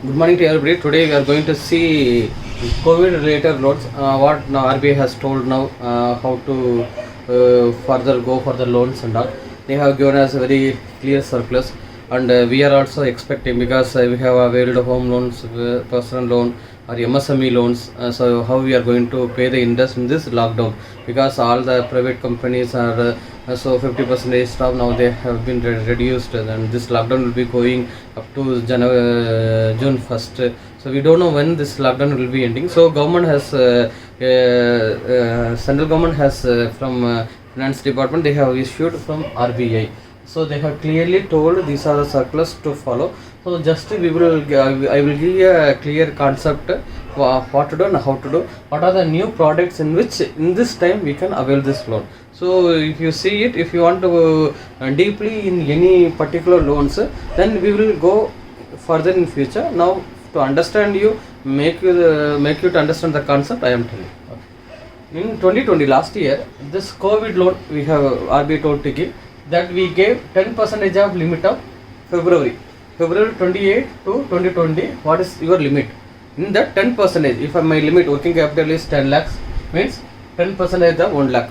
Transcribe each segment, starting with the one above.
Good morning to everybody. Today we are going to see COVID-related loans. What now RBI has told now how to further go for the loans and all. They have given us a very clear surplus, and we are also expecting because we have availed home loans, personal loan or MSME loans. So how we are going to pay the interest in this lockdown, because all the private companies are so 50% staff now they have been reduced, and this lockdown will be going up to June 1st. So we don't know when this lockdown will be ending. So government has central government has from finance department, they have issued from RBI. So they have clearly told these are the circulars to follow. So just I will give you a clear concept what to do and how to do. What are the new products in which in this time we can avail this loan. So if you see it, if you want to deeply in any particular loans, then we will go further in future. Now to understand you, make you to understand the concept I am telling. Okay. In 2020 last year, this COVID loan we have RBI told to give, that we gave 10% of limit of February 28 to 2020. What is your limit? In that 10%, if my limit working capital is 10 lakhs, means 10% of 1 lakh.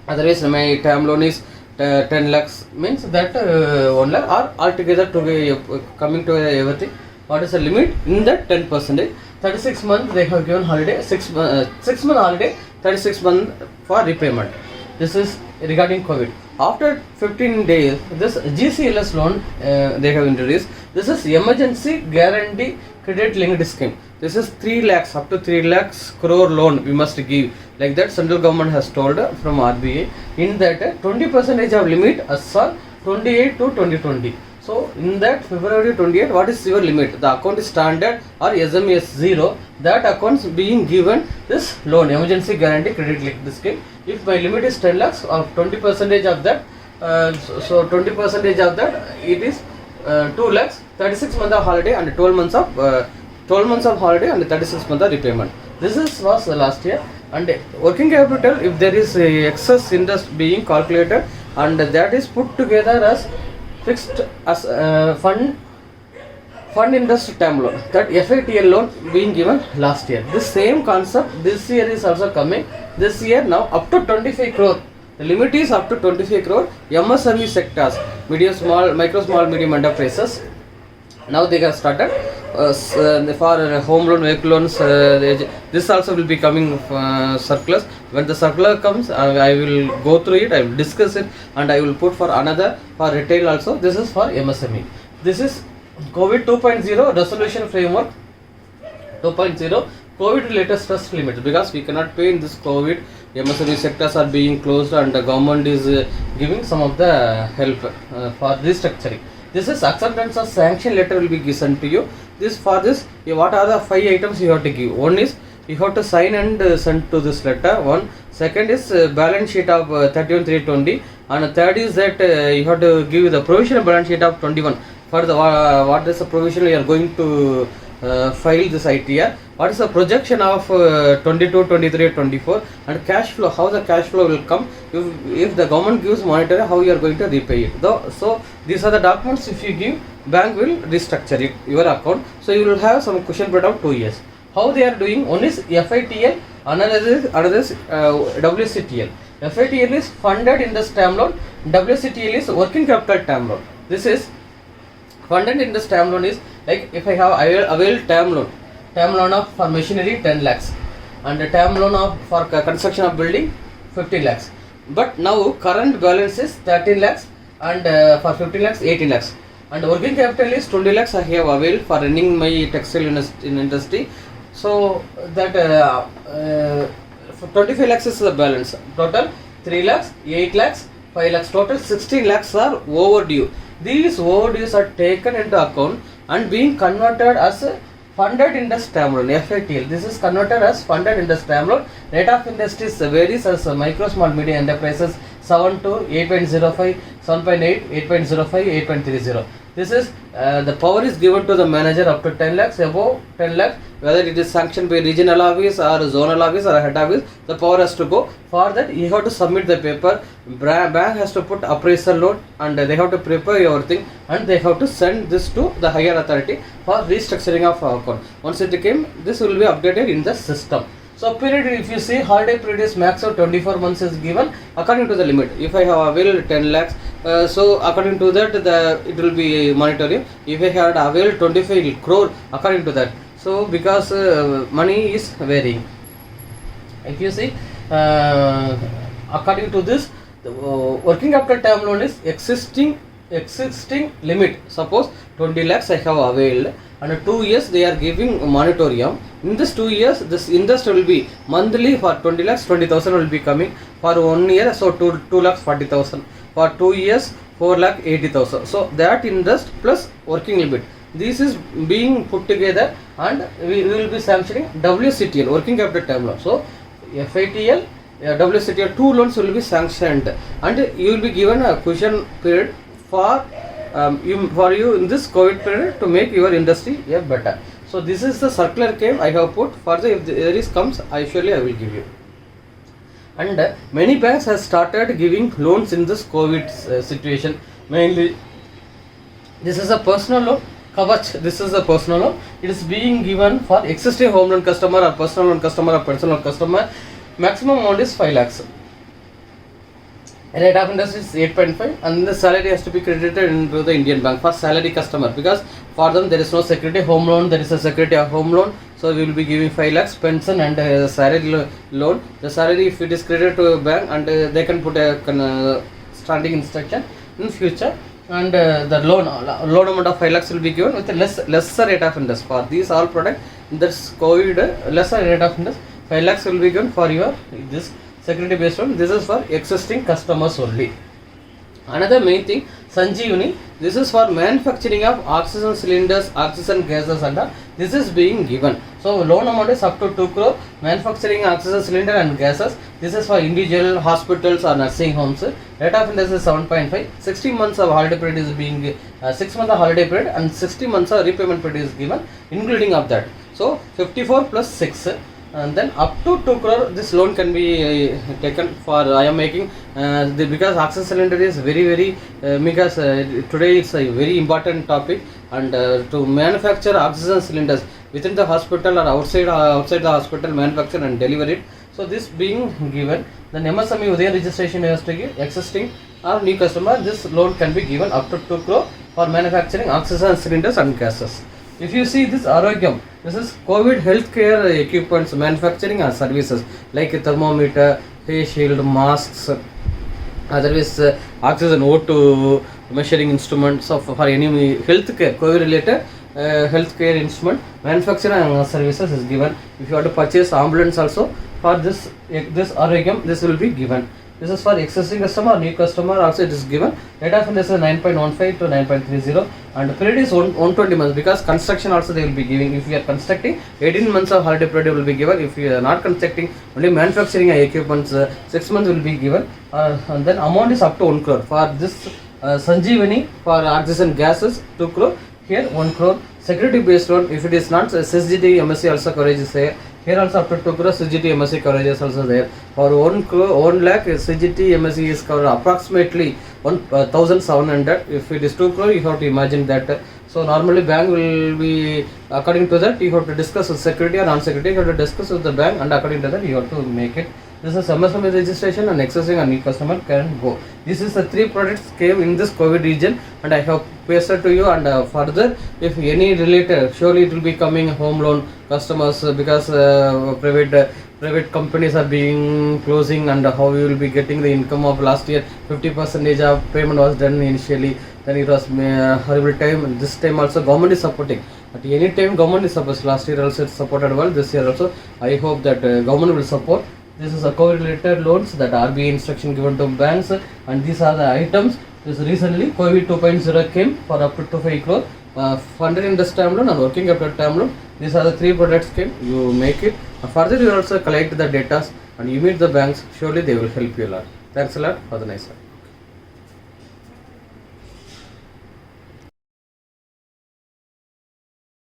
Otherwise my term loan is 10 lakhs, means that 1 lakh, or altogether to be coming to everything. What is the limit? In that 10%, 36 months they have given holiday, 6 month holiday, 36 months for repayment. This is regarding COVID. After 15 days, this GCLS loan they have introduced. This is emergency guarantee credit linked scheme. This is 3 lakhs, up to 3 lakhs crore loan we must give. Like that central government has told from RBI. In that 20% of limit as on 28 to 2020. So in that February 28, what is your limit? The account is standard or SME 0. That accounts being given this loan, emergency guarantee credit linked scheme. If my limit is 10 lakhs, of 20% of that, so 20% of that, it is 2 lakhs, 36 months of holiday and 12 months of holiday and 36 months of repayment. This was last year. And working capital, if there is a excess interest being calculated and that is put together as fixed as fund interest term loan, that FITL loan being given last year. This same concept this year is also coming. This year now up to 25 crore. The limit is up to 25 crore. MSME sectors, micro, small, medium enterprises. Now they have started for home loan, vehicle loans. This also will be coming circulars. When the circular comes, I will go through it. I will discuss it, and I will put for another for retail also. This is for MSME. This is COVID 2.0 resolution framework 2.0 COVID related stress limits, because we cannot pay in this COVID. MSME sectors are being closed and the government is giving some of the help for restructuring. This is acceptance of sanction letter will be given to you. For this, what are the 5 items you have to give? One is you have to sign and send to this letter. One. Second is balance sheet of 31/3/20, and third is that you have to give the provisional balance sheet of 21. For the what is the provision you are going to file this ITR, what is the projection of 22, 23, 24, and cash flow, how the cash flow will come if the government gives monetary, how you are going to repay it. So these are the documents. If you give, bank will restructure it, your account. So you will have some cushion period of 2 years. How they are doing? One is FITL, another is WCTL. FITL is funded in this term loan, WCTL is working capital term loan. This is funded in this term loan is like if I have availed term loan of for machinery 10 lakhs and a term loan of for construction of building 15 lakhs. But now current balance is 13 lakhs and for 15 lakhs 18 lakhs, and working capital is 20 lakhs I have availed for running my textile industry. So that for 25 lakhs is the balance. Total 3 lakhs, 8 lakhs, 5 lakhs, total 16 lakhs are overdue. These overdues are taken into account and being converted as funded interest term loan, FITL. This is converted as funded interest term loan. Rate of interest is varies as micro, small, medium enterprises 7 to 8.05, 7.8, 8.05, 8.30. This is the power is given to the manager up to 10 lakhs, above 10 lakhs, whether it is sanctioned by regional office or zonal office or head office, the power has to go. For that, you have to submit the paper. Bank has to put appraisal loan, and they have to prepare everything, and they have to send this to the higher authority for restructuring of account. Once it came, this will be updated in the system. So period, if you see holiday period is max of 24 months is given according to the limit. If I have availed 10 lakhs, so according to that it will be monetary. If I had availed 25 crore according to that. So because money is varying. If you see according to this, the working capital term loan is existing limit. Suppose 20 lakhs I have availed, and 2 years they are giving moratorium. In this 2 years, this interest will be monthly for 20 lakhs, 20,000 will be coming for 1 year, so 2 lakhs 40,000. For 2 years, 4 lakh 80,000. So that interest plus working limit, this is being put together, and we will be sanctioning WCTL, working capital term loan. So FITL, WCTL, 2 loans will be sanctioned, and you will be given a cushion period for you in this COVID period to make your industry better. So this is the circular came I have put. Further, if there is comes, I will give you. And many banks have started giving loans in this COVID situation. Mainly, this is a personal loan. Kavach, this is a personal loan. It is being given for existing home loan customer or personal loan customer or personal loan customer. Maximum amount is 5 lakhs. Rate of interest is 8.5, and the salary has to be credited into the Indian bank for salary customer, because for them there is no security. Home loan, there is a security of home loan, so we will be giving 5 lakhs pension and salary loan. The salary, if it is credited to a bank, and they can put a standing instruction in future, and the loan amount of 5 lakhs will be given with a lesser rate of interest for these all products. This COVID lesser rate of interest, 5 lakhs will be given for your this security based loan. This is for existing customers only. Another main thing, Sanjeevani, this is for manufacturing of oxygen cylinders, oxygen gases, and this is being given. So loan amount is up to 2 crore, manufacturing oxygen cylinder and gases. This is for individual hospitals or nursing homes. Rate of interest is 7.5. 60 months of holiday period is being 6 months of holiday period, and 60 months of repayment period is given, including of that. So 54 plus 6. And then up to 2 crore this loan can be taken for. I am making because oxygen cylinder is very because today it's a very important topic, and to manufacture oxygen cylinders within the hospital or outside the hospital, manufacture and deliver it. So this being given, then MSME Uday registration has to give existing or new customer. This loan can be given up to 2 crore for manufacturing oxygen cylinders and gases. If you see this Arogyam, this is COVID healthcare equipments, manufacturing and services like thermometer, face shield, masks, otherwise oxygen O2 measuring instruments. So for any healthcare, COVID related healthcare instrument, manufacturing and services is given. If you have to purchase ambulance also, for this Arogyam, this will be given. This is for existing customer or new customer also it is given. Rate of interest is 9.15 to 9.30, and period is 120 months, because construction also they will be giving. If you are constructing, 18 months of holiday period will be given. If you are not constructing, only manufacturing equipments, 6 months will be given. And then amount is up to 1 crore. For this Sanjeevani, for oxygen gases 2 crore, here 1 crore. Security based loan, if it is not CGT MSc also coverage is there. Here also up to 2 crore CGT MSc coverage is also there. For 1 crore, 1 lakh CGT MSc is covered approximately 1,700. If it is 2 crore, you have to imagine that. So normally bank will be, according to that you have to discuss with security or non-security. You have to discuss with the bank, and according to that you have to make it. This is MSME registration, and existing and new customer can go. This is the 3 products came in this COVID region, and I have pasted to you. And further, if any related, surely it will be coming home loan customers, because private companies are being closing, and how you will be getting the income of last year. 50% of payment was done initially. Then it was horrible time. This time also government is supporting. At any time government is supposed. Last year also it supported well. This year also I hope that government will support. This is a COVID related loans that RBI instruction given to banks, and these are the items. This recently COVID 2.0 came for up to 25 crore. Funded in this term loan and working capital term loan. These are the 3 products came. You make it. Further you also collect the data and you meet the banks. Surely they will help you a lot. Thanks a lot. Have a nice one.